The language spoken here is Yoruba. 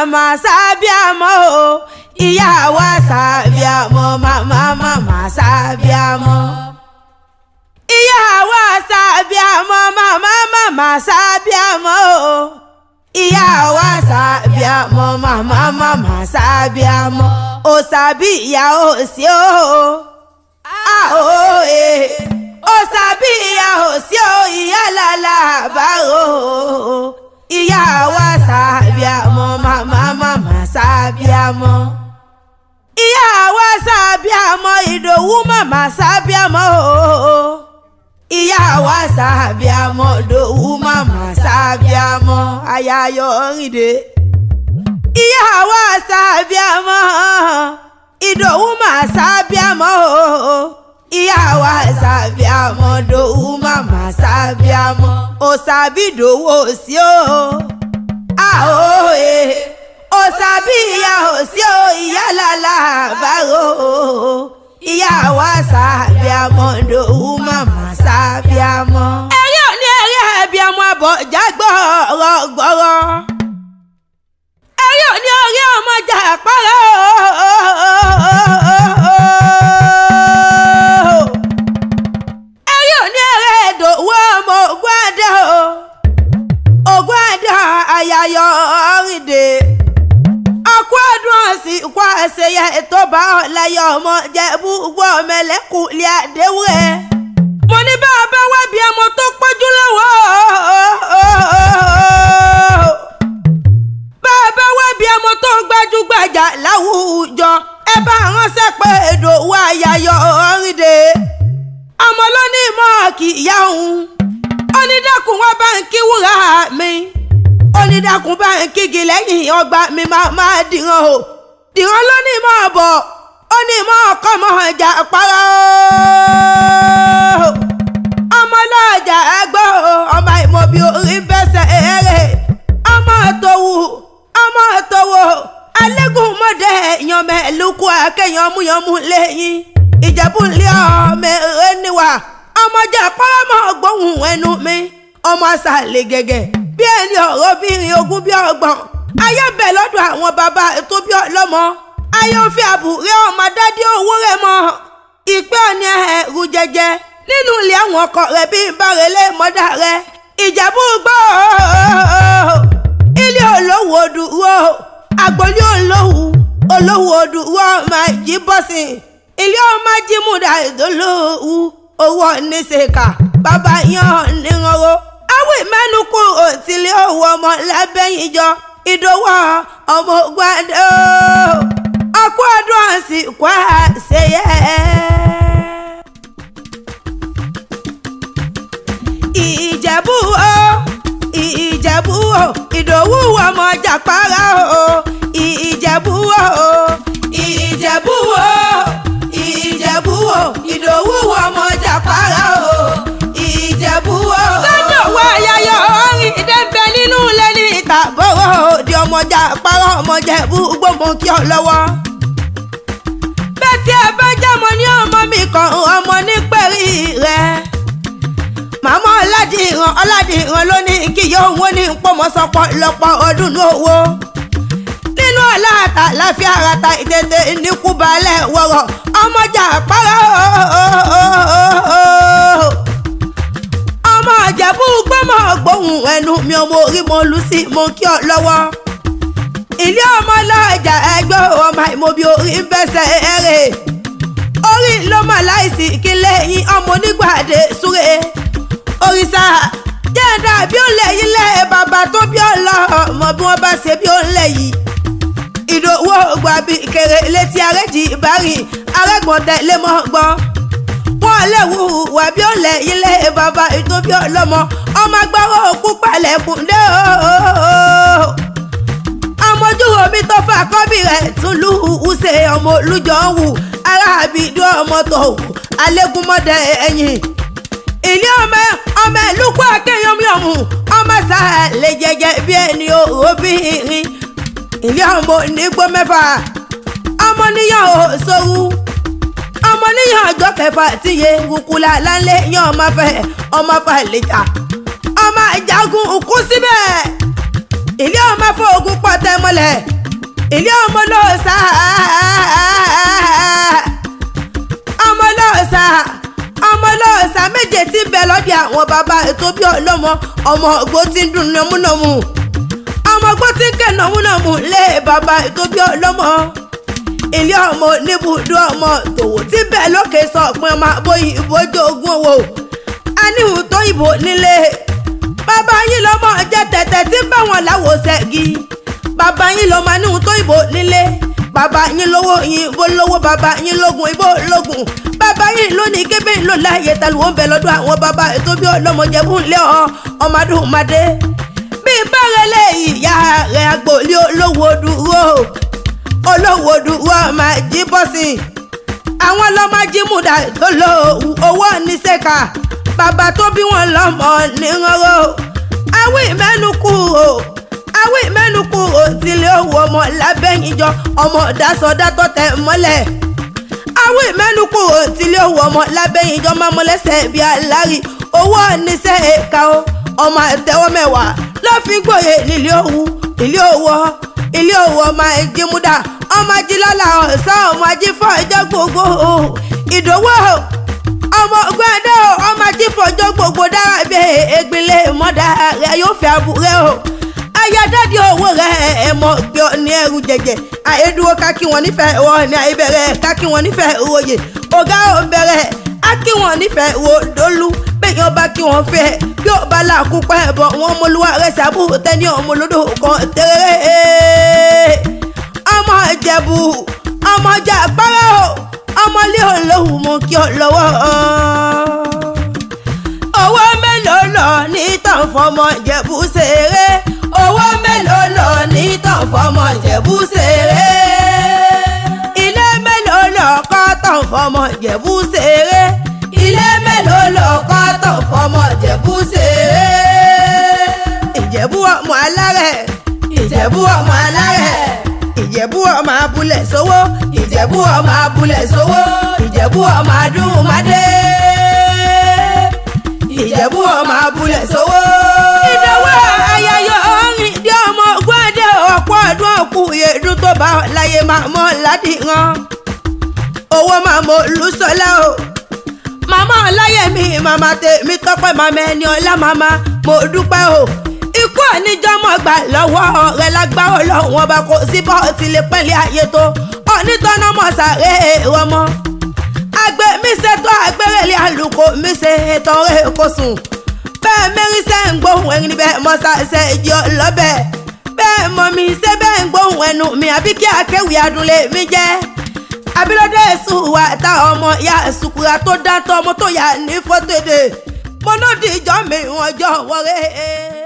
màmá sábíàmọ́ o ìyá wa sábíàmọ́ màmá sábíàmọ́ ìyá wa sábíàmọ́ màmá sábíàmọ́ o ìyá wa sábíàmọ́ màmá sábíàmọ́ o sábì ìyá o sí o o sábì ìyá o sí o ìyá lálá bárò ìyá wa sábíàmọ́ màmá sábíàmọ́ ìyá wa sábíàmọ́ Ìdòwú màmá sábíàmọ́ ìyá wa sábíàmọ́ Ìdòwú màmá sábíàmọ́ ayayọ̀ rìndé ìyá wa sábíàmọ́ Ìdòwú màmá sábíàmọ́ ìyá wa sábíàmọ́ Ìdòwú màmá sábíàmọ́ o sábì Ìdòwú sí o o sábì ìyá o sí o ìyá lálá bárò ìyá wa sábíàmọ́ Ìdòwú màmá sábíàmọ́. ẹ̀rí òní ẹ̀rí ẹ̀bí ọmọ àbọ̀já gbọ́rọ̀ ẹ̀rí òní orí ọmọ Jàpárà ẹ̀rí òní ẹ̀rí Ìdòwú ọmọ Ògún Adé ayayọ̀ rìndé ọkọ ọdún ọ̀sìn kó àṣeyẹ tó bá ọ̀láyọ̀ ọmọ Ìjẹ̀bú gbọ́ mẹ́lẹ́kùn lé àdéhùrẹ́ mo ní bá a bá wá bí ọmọ tó pọ́jú lọ́wọ́ bá a bá wá bí ọmọ tó gbajúgbajà láwùjọ ẹ bá ránṣẹ́ pé Ìdòwú ayayọ̀ rìndé ọmọ lónìí mọ́ kì í yá òun onídàkùn wá bá ń kí wúrà mi onídàkùn bá ń kígi lẹ́yìn ọgbà mi máa dìran o dìran lónìí mọ́ bọ̀ ó ní mọ́ ọkọ mọ́ Jàpárà ọmọ lọ́jà ẹgbẹ́ ọmọ ìmọ̀bí orí bẹ́sẹ̀ eré ọmọ tòwò alẹ́gùn mọ́dẹ èèyàn mẹ́lùkù akẹ́yàn múyànmú lẹ́yìn Ìjẹ̀bú lé ọmọ èrè níwà ọmọ Jàpárà mọ́ gbóhùn ẹnu mi ọmọ àṣàlẹ̀ gẹ́gẹ́ bí ẹni ọ̀rọ̀ obìnrin ogún bí ọgbọ̀n ayé bẹ̀ lọ́dọ̀ àwọn bàbá tó bí ọlọ́mọ ayé òfin àbúrẹ́ ọmọ dádé owó rẹ̀ mọ́ ìpẹ́ ọ̀ní ẹ̀rù jẹjẹ nínú ilé àwọn ọkọ rẹ̀ bí ìbárelé mọ́dà rẹ̀ Ìjẹ̀bú gbọ́ ilé olówó dúró agbolé olówó dúró ọmọ ìjíbọ̀sìn ilé ọmọ jímúdà ìdólówó owó oníṣèkà bàbá yan nírànwọ́ awé mẹ́nu kúrò tílé owó ọmọ lábẹ́yìn jọ Ìdòwú ọmọ Ògún Adé ọkọ ọdún ọ̀sìn kó àṣeyẹ. Ìjẹ̀bú Ìdòwú ọmọ Jàpárà Ìjẹ̀bú Ìdòwú ọmọ Jàpárà Ìjẹ̀bú sọ́dọ̀ wá ayayọ̀ orin ìdẹ́bẹ̀ nínú ilé ní ìtàbọ̀rọ̀ di ọmọ Jàpárà ọmọ Ìjẹ̀bú gbọ́mọ kí ọ lọ́wọ́ bẹ́ẹ̀ tí ẹ bá jámọ ní ọmọ mi kan ọmọ nípẹ̀rí rẹ̀ màmá ọ̀làdìran ló ní kí yóò wọ́n ní pọ́mọ́sọpọ̀ lọ́pọ̀ ọdún owó nínú ọ̀làtà láfíà àràtà ìtètè ìníkùbalẹ̀ wọ̀rọ̀ ọmọ Jàpárà ọmọ Ìjẹ̀bú gbọ́mọ̀ gbóhùn ẹnu mi ọmọ orí mo lù sí mo kí ọ lọ́wọ́ ilé ọmọ lọ́jà ẹgbẹ́ ọmọ ìmọ̀bí orí ń bẹ́sẹ̀ eré orí ló mọ̀ láìsí kí lẹ́yìn ọmọ onígbàdé súré òrìṣà jẹ́ẹ̀dá bí ó lẹ̀ yí lẹ́ bàbá tó bí ó lọ ọmọ bí wọ́n bá ṣe bí ó lẹ̀ yìí Ìdòwú gbàbí kéré létí arẹ́jì ìbárìn arẹ́gbọ̀n tẹ̀lé mọ́ gbọ́ wọ́n lè wù wà bí ó lẹ̀ yí lẹ́ bàbá tó bí ó lọ́mọ ọmọ agbára òkú palẹ̀ kùndé ọmọ ojú omi tó fà kọ́bí rẹ̀ tún lù ú ṣe ọmọ olùjọ́ wù arábìdú ọmọ tó wù alégúnmọ́dẹ ẹ̀yìn ilé ọmọ ìlúkọ akéyọmíọmù ọmọ sàlẹ̀ jẹjẹ bí ẹni obìnrin ilé ọmọ onígbó mẹ́fà ọmọ níyàn òṣòwò ọmọ níyàn ọjọ́ kẹfà tíye kúkúlà lálẹ́ yan ọmọ fàlẹ́jà ọmọ ìjagun òkú síbẹ̀ ilé ọmọ fún ogun pọ̀tẹ́ mọ́lẹ̀ ilé ọmọlọ́ọ̀sà ọmọlọ́ọ̀sà méje tí ń bẹ lọ́dẹ àwọn bàbá ètò bí ọlọ́mọ ọmọ ògbó tí ń dùn nọmúnọmú ọmọ ògbó tí ń kẹ́ nọmúnọmú lé bàbá ètò bí ọlọ́mọ ilé ọmọ oníbùdó ọmọ tòwò tí ń bẹ lókè sọ pé ọmọ àbóyìn ìbòjó ogún owó aníhùn tó ìbò nílé bàbá yín lọ́mọ jẹ́ tẹ̀tẹ̀ tí ń bá wọn láwo ṣẹ́gi bàbá yín lọ́mọ aníhùn tó ìbò nílé bàbá yín lówó yín bó lówó bàbá yín lógun ìbò lógun bàbá yín lónìí kébé ló láàyè tàlùwọ́ ń bẹ lọ́dọ̀ àwọn bàbá ètò bí ọlọ́mọ jẹ́bú ńlẹ́ ọmọdún madé bí bárẹ̀lẹ̀ ìyá rẹ̀ àgbòlé olówó dúró ọmọ jí bọ́sìn àwọn lọ́mọ jí múdà tó lò owó níṣẹ́ka bàbá tó bí wọn lọ́mọ nírànró awí mẹ́nu kúrò tílé owó ọmọ lábẹ́yìnjọ ọmọ dasọ̀dátọ̀ tẹ̀ mọ́lẹ̀ awí mẹ́nu kúrò tílé owó ọmọ lábẹ́yìnjọ máa mọ́lẹ́sẹ̀ bí alárí owó níṣẹ́ ẹ̀ka ọmọ àtẹwọ́ mẹ́wàá ló fi gbòye nílé owó ọmọ ìjímúdà ọmọ ajílọ́lá ọ̀sán ọmọ ajífọ́ ọjọ́ gbogbo ìdòwò ọmọ gbọ́dọ̀ ọmọ ajífọ́ ọjọ́ gbogbo dára bí ẹgbẹ́lẹ́ mọ́dà rẹ̀ yóò fi àbúrẹ́ ayádáde owó rẹ̀ ẹ̀mọ́ gbé ní ẹrù jẹ̀jẹ̀ àyédúró kákí wọn nífẹ̀ẹ́ wọ ní àyébẹ̀rẹ̀ kákí wọn nífẹ̀ẹ́ òye ọ̀gá òbẹ̀rẹ̀ ákí wọn nífẹ̀ẹ́ wò dólú bẹ́ẹ̀ ọba kí wọ́n fẹ́ bí ọba làkú pẹ́ bọ̀ wọ́n mọlúwa rẹ̀ sábù tẹ́ni ọmọ olódò kan tẹ́rẹ́ ọmọ Ìjẹ̀bú ọmọ Jàpárà ọmọlé olóhùn mú kí ọ lọ́wọ́ owó mélòó lọ ní tàn fọmọ Ìjẹ̀bú ṣeré owó mélòó lọ ní tàn fọmọ Ìjẹ̀bú ṣeré ilé mélòó lọ kọ́ tàn fọmọ Ìjẹ̀bú ṣeré ilé mélòó lọ kọ́ tàn fọmọ Ìjẹ̀bú ṣeré Ìjẹ̀bú ọmọ alárẹ̀ Ìjẹ̀bú ọmọ alárẹ̀ Ìjẹ̀bú ọmọ abúlé sówó Ìjẹ̀bú ọmọ abúlé sówó Ìjẹ̀bú ọmọ adúmọdé Ìjẹ̀bú ọmọ abúlé sówó. ìdánwò ayẹyẹ orin dé ọmọ gbọ́dẹ ọ̀pọ̀ ọdún ọ̀kú yẹ̀dún tó bá láyé máa mọ́ ládìran owó máa mọ olùsọ́lá o màmá ọláyẹmí màmá tèmi tọ́pẹ́ màmá ẹni ọlá màmá mo dúpẹ́ o ikú àníjọ́mọ̀ gbà lọ́wọ́ ọ̀rẹ́ lágbára Ọlọ́run ọba kò sí bọ́ọ̀tì lè pẹ́lẹ́ ayé tó onítọ́nà mọ̀ sáré ọmọ àgbẹ̀ mi ṣètò àgbẹ̀rẹ̀lẹ̀ àlùkò mi ṣe ètò ọ̀rẹ́ kò sùn bẹ́ẹ̀ mẹ́rin ṣe ń gbóhùn ẹni bẹ́ẹ̀ mọ́ ṣàṣẹ ìjọ lọ́bẹ̀ bẹ́ẹ̀ mọ́ mi ṣe bẹ́ẹ̀ ń gbóhùn ẹnu mi àbí kí akéwì adúlé mi jẹ́ abilọ́dẹ ìṣùwà tá ọmọ ìyá ìṣùkúra tó dáńtọ́ ọmọ tó yà ní fọ́tẹ̀dẹ̀ mọ́nọ́dì ìjọ mi wọ́n jọ wọ́rẹ́.